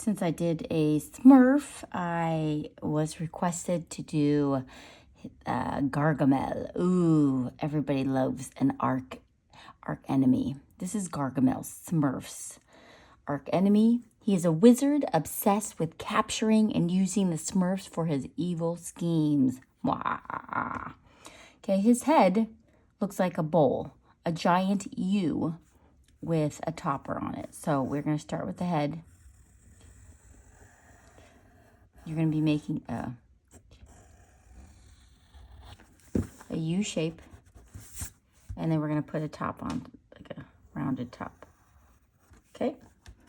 since I did a Smurf, I was requested to do Gargamel. Ooh, everybody loves an arc enemy. This is Gargamel, Smurfs. Arc enemy. He is a wizard obsessed with capturing and using the Smurfs for his evil schemes. Wah. Okay, his head looks like a bowl, a giant U with a topper on it. So we're going to start with the head. You're going to be making a U shape, and then we're going to put a top on, like a rounded top. Okay,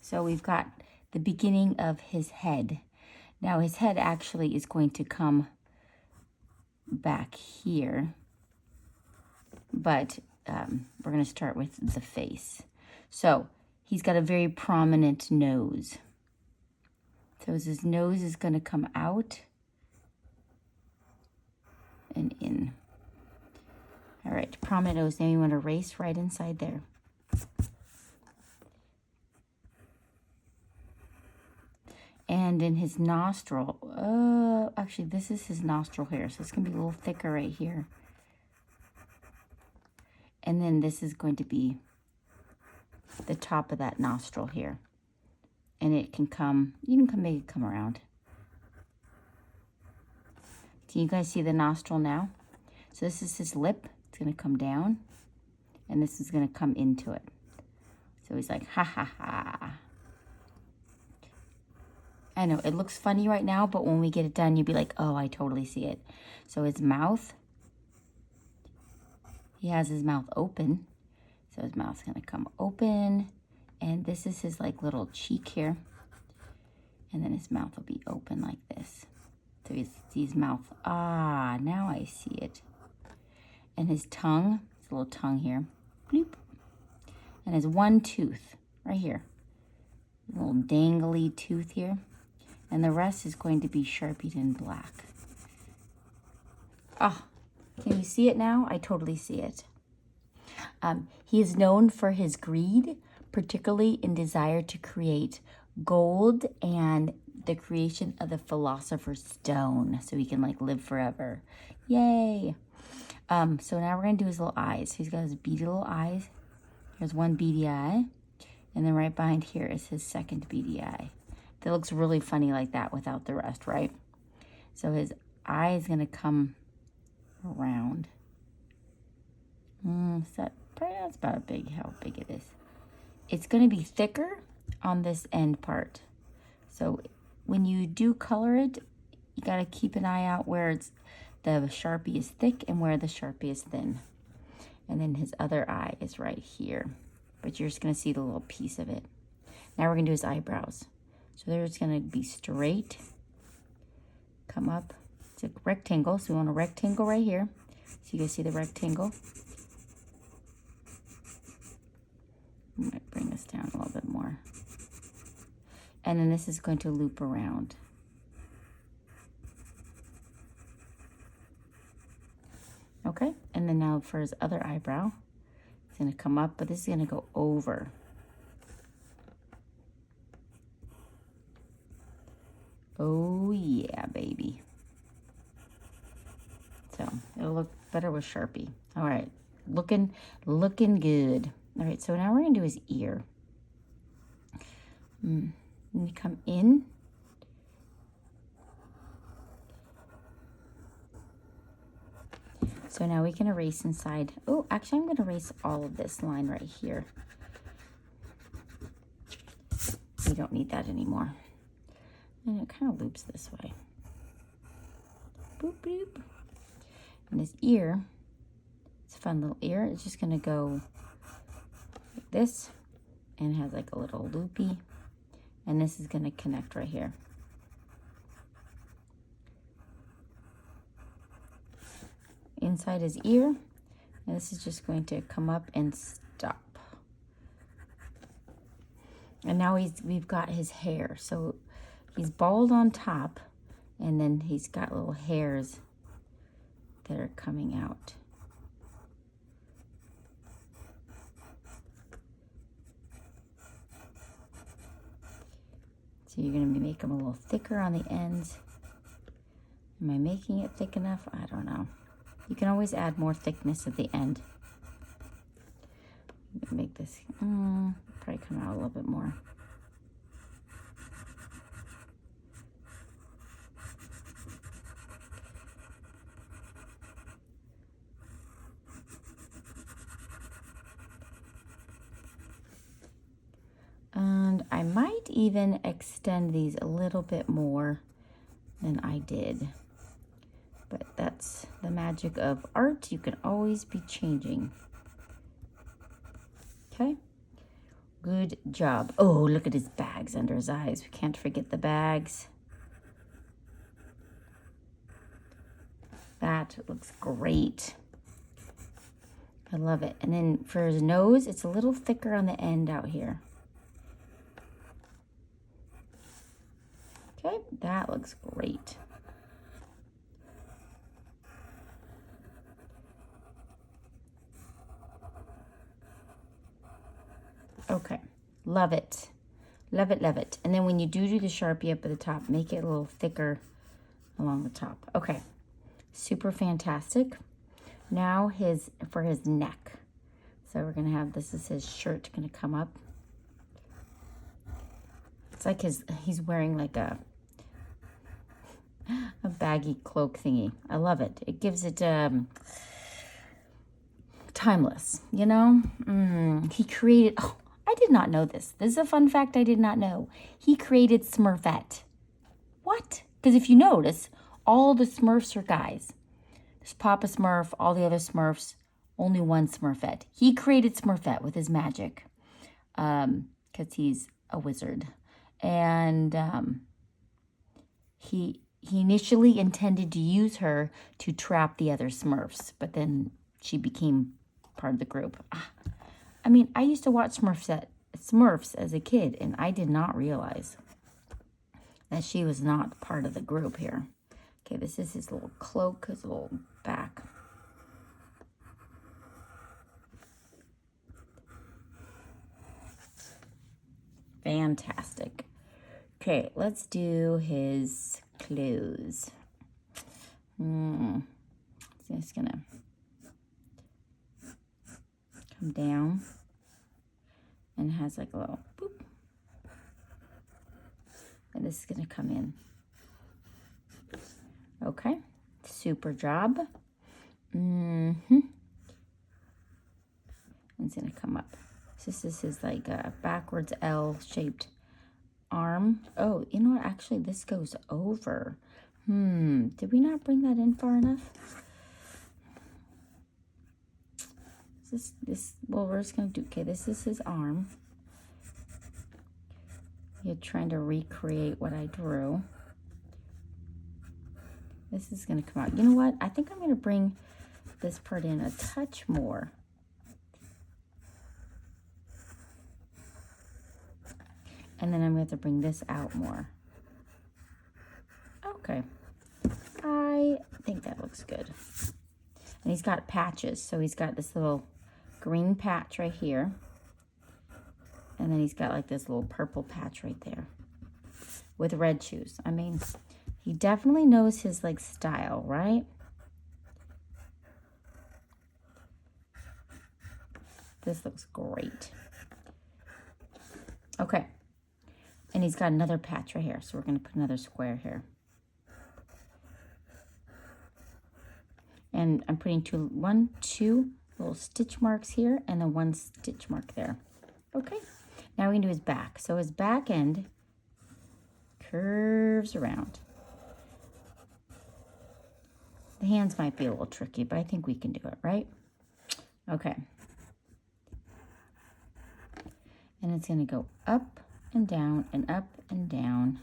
so we've got the beginning of his head. Now his head actually is going to come back here, but we're going to start with the face. So he's got a very prominent nose. So his nose is going to come out and in. All right, prominent nose. Now you want to erase right inside there. And in his nostril, actually this is his nostril hair, so it's going to be a little thicker right here. And then this is going to be the top of that nostril here. And it can come, you can make it come around. Can you guys see the nostril now? So this is his lip. It's going to come down. And this is going to come into it. So he's like, ha ha ha. I know, it looks funny right now, but when we get it done, you'll be like, oh, I totally see it. So his mouth, he has his mouth open. So his mouth's going to come open. And this is his like little cheek here. And then his mouth will be open like this. So he sees his mouth. Ah, now I see it. And his tongue, his little tongue here. Bloop. And his one tooth right here. A little dangly tooth here. And the rest is going to be Sharpied in black. Ah, can you see it now? I totally see it. He is known for his greed, particularly in desire to create gold and the creation of the Philosopher's Stone, so he can like live forever. Yay! So now we're gonna do his little eyes. He's got his beady little eyes. Here's one beady eye, and then right behind here is his second beady eye. That looks really funny like that without the rest, right? So his eye is gonna come around. That's about how big it is. It's going to be thicker on this end part. So when you do color it, you got to keep an eye out where the Sharpie is thick and where the Sharpie is thin. And then his other eye is right here. But you're just going to see the little piece of it. Now we're going to do his eyebrows. So they're just going to be straight. Come up. It's a rectangle, so we want a rectangle right here. So you guys see the rectangle. I might bring this down a little bit more. And then this is going to loop around. Okay, and then now for his other eyebrow, it's going to come up, but this is going to go over. Oh yeah, baby. So it'll look better with Sharpie. All right, looking good. All right, so now we're going to do his ear. Let me come in. So now we can erase inside. Oh, actually, I'm going to erase all of this line right here. We don't need that anymore. And it kind of loops this way. Boop, boop. And his ear, it's a fun little ear. It's just going to go like this, and it has like a little loopy, and this is going to connect right here. Inside his ear, and this is just going to come up and stop. And now we've got his hair. So he's bald on top, and then he's got little hairs that are coming out. So you're going to make them a little thicker on the ends. Am I making it thick enough? I don't know. You can always add more thickness at the end. Make this probably come out a little bit more. And I might even extend these a little bit more than I did. But that's the magic of art. You can always be changing. Okay. Good job. Oh, look at his bags under his eyes. We can't forget the bags. That looks great. I love it. And then for his nose, it's a little thicker on the end out here. Okay, that looks great. Okay, love it. Love it, love it. And then when you do the Sharpie up at the top, make it a little thicker along the top. Okay, super fantastic. Now for his neck. So we're gonna have, this is his shirt gonna come up. It's like he's wearing like a baggy cloak thingy. I love it. It gives it timeless, you know? He created, oh, I did not know this. This is a fun fact I did not know. He created Smurfette. What? Because if you notice, all the Smurfs are guys. There's Papa Smurf, all the other Smurfs, only one Smurfette. He created Smurfette with his magic because he's a wizard. And he initially intended to use her to trap the other Smurfs, but then she became part of the group. I mean, I used to watch Smurfs as a kid, and I did not realize that she was not part of the group here. Okay, this is his little cloak, his little back. Fantastic. Okay, let's do his clothes. Just gonna come down and has like a little boop. And this is gonna come in. Okay, super job. It's gonna come up. So this is like a backwards L-shaped arm. Oh, you know what? Actually, this goes over. Did we not bring that in far enough? Well, we're just gonna do, okay, this is his arm. You're trying to recreate what I drew. This is gonna come out. You know what? I think I'm gonna bring this part in a touch more. And then I'm going to have to bring this out more. Okay. I think that looks good. And he's got patches. So he's got this little green patch right here. And then he's got like this little purple patch right there. With red shoes. I mean, he definitely knows his like style, right? This looks great. Okay. And he's got another patch right here. So we're going to put another square here. And I'm putting two little stitch marks here and then one stitch mark there. Okay. Now we're going to do his back. So his back end curves around. The hands might be a little tricky, but I think we can do it, right? Okay. And it's going to go up and down and up and down.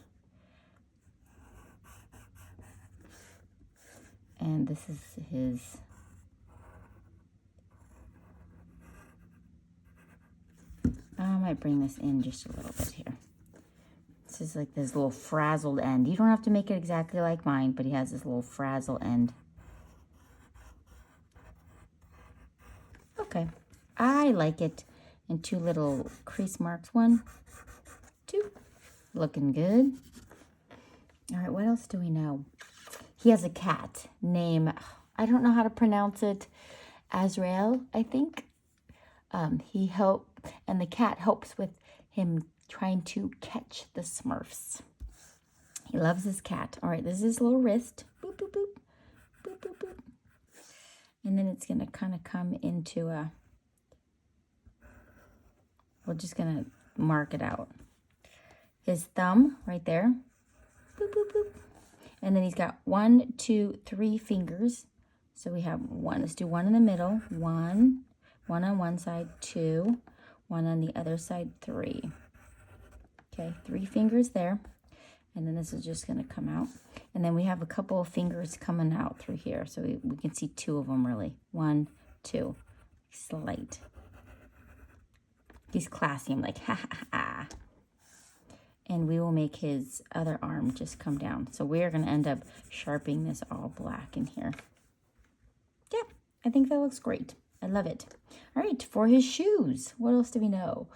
And this is his I might bring this in just a little bit here. This is like this little frazzled end. You don't have to make it exactly like mine, but he has this little frazzle end. Okay, I like it in two little crease marks. 1, 2. Looking good. All right, what else do we know? He has a cat named, I don't know how to pronounce it, Azrael, I think. And the cat helps with him trying to catch the Smurfs. He loves his cat. All right, this is his little wrist. Boop, boop, boop. Boop, boop, boop. And then it's going to kind of come into a, we're just going to mark it out. His thumb right there. Boop, boop, boop. And then he's got 1, 2, 3 fingers. So we have one. Let's do one in the middle. One on one side, 2. One on the other side, 3. Okay, 3 fingers there. And then this is just going to come out. And then we have a couple of fingers coming out through here. So we can see 2 of them really. 1, 2. Slight. He's classy. I'm like, ha ha ha. And we will make his other arm just come down. So we're going to end up sharpening this all black in here. Yeah, I think that looks great. I love it. All right, for his shoes, what else do we know?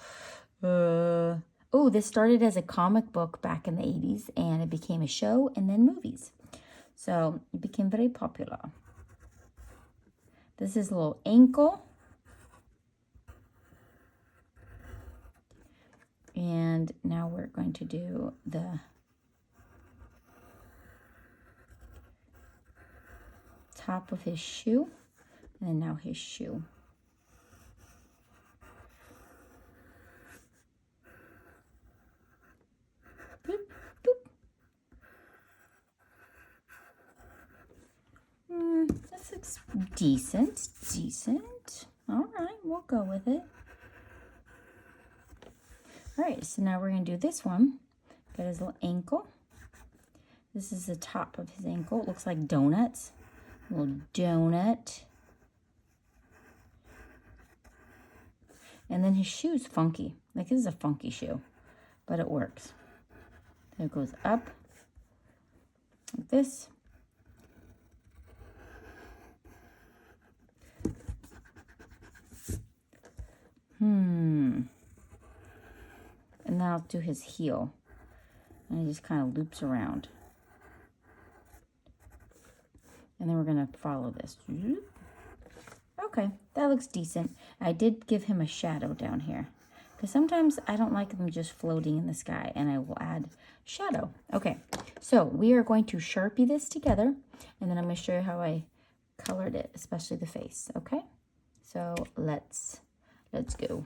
Oh, this started as a comic book back in the 80s, and it became a show and then movies. So it became very popular. This is a little ankle. And now we're going to do the top of his shoe. And then now his shoe. Boop, boop. This looks decent. All right, we'll go with it. All right, so now we're going to do this one. Got his little ankle. This is the top of his ankle. It looks like donuts. A little donut. And then his shoe's funky. Like, this is a funky shoe, but it works. There it goes up, like this. And then I'll do his heel. And he just kind of loops around. And then we're going to follow this. Okay, that looks decent. I did give him a shadow down here. Because sometimes I don't like them just floating in the sky. And I will add shadow. Okay, so we are going to Sharpie this together. And then I'm going to show you how I colored it, especially the face. Okay, so let's go.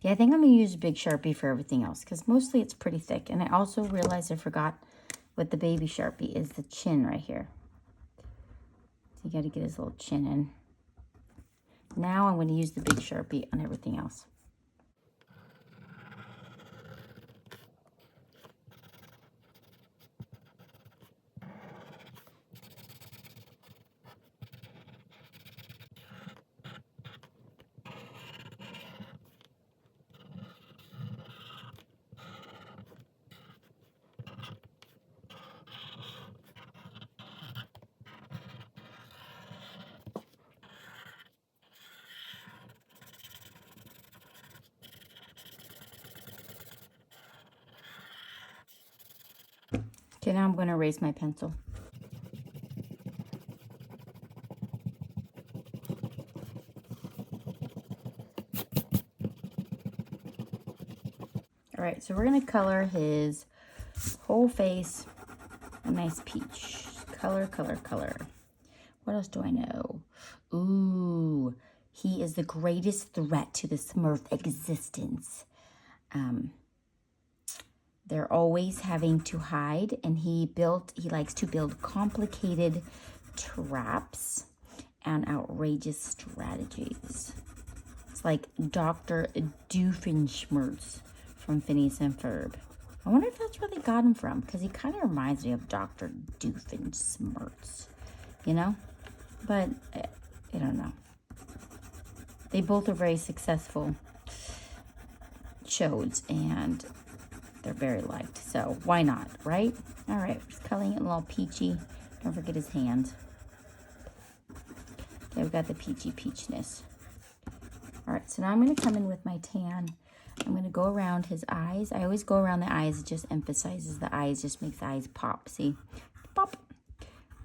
Yeah, I think I'm going to use a big Sharpie for everything else because mostly it's pretty thick. And I also realized I forgot with the baby Sharpie is the chin right here. So you got to get his little chin in. Now I'm going to use the big Sharpie on everything else. Okay, now I'm going to erase my pencil. All right, so we're going to color his whole face a nice peach. Color, color, color. What else do I know? Ooh, he is the greatest threat to the Smurf existence. They're always having to hide, and he likes to build complicated traps and outrageous strategies. It's like Dr. Doofenshmirtz from Phineas and Ferb. I wonder if that's where they got him from, because he kind of reminds me of Dr. Doofenshmirtz, you know? But I don't know. They both are very successful shows, and they're very liked. So why not, right? All right, just coloring it a little peachy. Don't forget his hands. Okay, we've got the peachy peachness. All right, so now I'm going to come in with my tan. I'm going to go around his eyes. I always go around the eyes. It just emphasizes the eyes, just makes the eyes pop. See? Pop.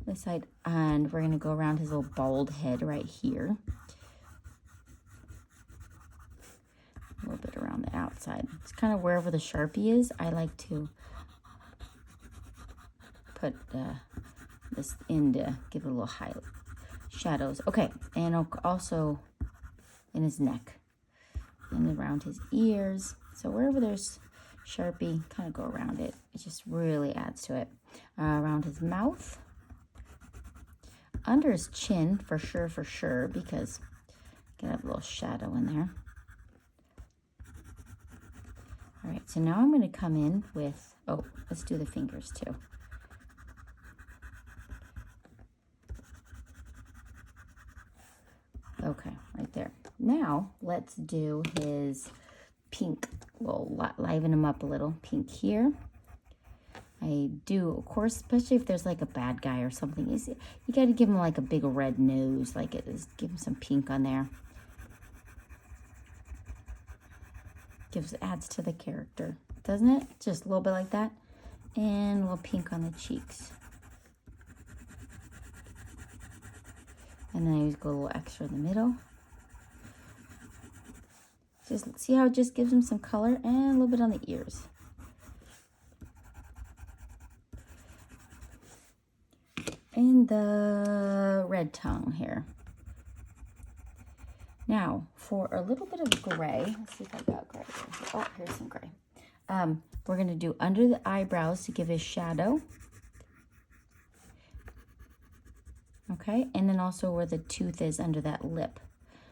This side. And we're going to go around his little bald head right here. A little bit around the outside. It's kind of wherever the Sharpie is. I like to put this in to give it a little highlight. Shadows. Okay, and also in his neck and around his ears. So wherever there's Sharpie, kind of go around it. It just really adds to it. Around his mouth. Under his chin, for sure, because you can have a little shadow in there. All right, so now I'm going to come in with, oh, let's do the fingers too. Okay, right there. Now, let's do his pink. We'll liven him up a little. Pink here. I do, of course, especially if there's like a bad guy or something. You got to give him like a big red nose, like it is. Give him some pink on there. Adds to the character, doesn't it? Just a little bit like that. And a little pink on the cheeks. And then I always go a little extra in the middle. Just see how it just gives him some color, and a little bit on the ears. And the red tongue here. Now, for a little bit of gray, let's see if I've got gray. Oh, here's some gray. We're going to do under the eyebrows to give a shadow. Okay, and then also where the tooth is under that lip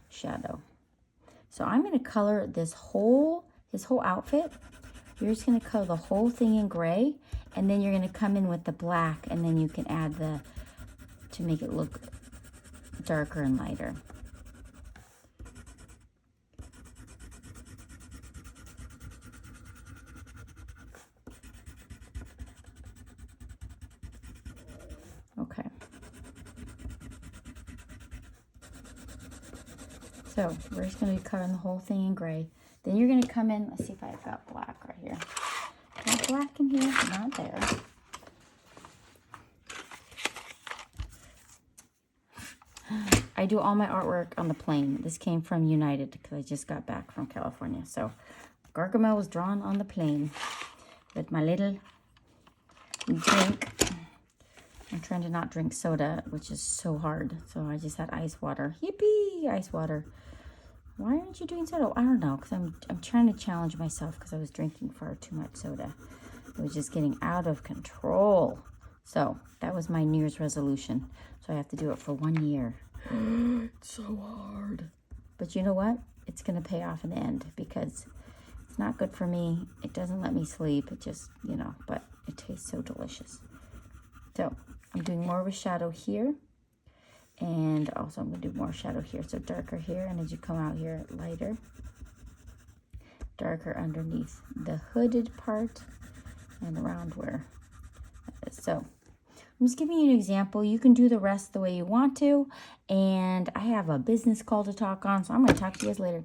shadow. So I'm going to color his whole outfit. You're just going to color the whole thing in gray, and then you're going to come in with the black, and then you can add to make it look darker and lighter. Okay. So we're just going to be coloring the whole thing in gray. Then you're going to come in. Let's see if I've got black right here. Got black in here? Not there. I do all my artwork on the plane. This came from United because I just got back from California. So Gargamel was drawn on the plane with my little drink. I'm trying to not drink soda, which is so hard. So I just had ice water. Yippee! Ice water. Why aren't you doing soda? I don't know, because I'm trying to challenge myself because I was drinking far too much soda. It was just getting out of control. So that was my New Year's resolution. So I have to do it for 1 year. It's so hard. But you know what? It's going to pay off in the end because it's not good for me. It doesn't let me sleep. It just, but it tastes so delicious. So I'm doing more of a shadow here. And also I'm going to do more shadow here. So darker here. And as you come out here, lighter. Darker underneath the hooded part and around where that is. So I'm just giving you an example. You can do the rest the way you want to. And I have a business call to talk on. So I'm going to talk to you guys later.